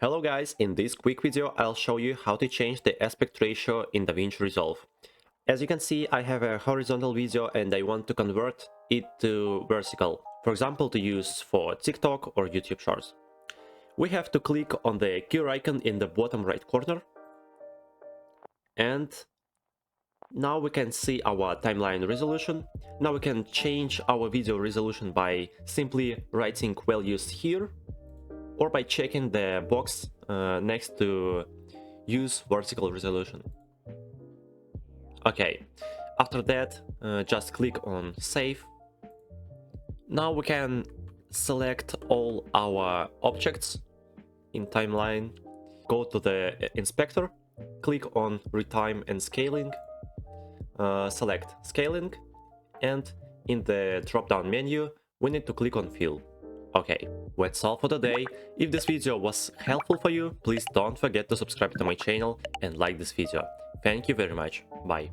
Hello guys, in this quick video I'll show you how to change the aspect ratio in Davinci Resolve. As you can see, I have a horizontal video and I want to convert it to vertical, for example to use for TikTok or YouTube Shorts. We have to click on the gear icon in the bottom right corner, and now we can see our timeline resolution. Now we can change our video resolution by simply writing values here, or by checking the box next to use vertical resolution. Okay, after that just click on save. Now we can select all our objects in timeline, go to the inspector, click on retime and scaling, select scaling, and in the drop down menu we need to click on fill. Okay, that's all for today. If this video was helpful for you, please don't forget to subscribe to my channel and like this video. Thank you very much. Bye.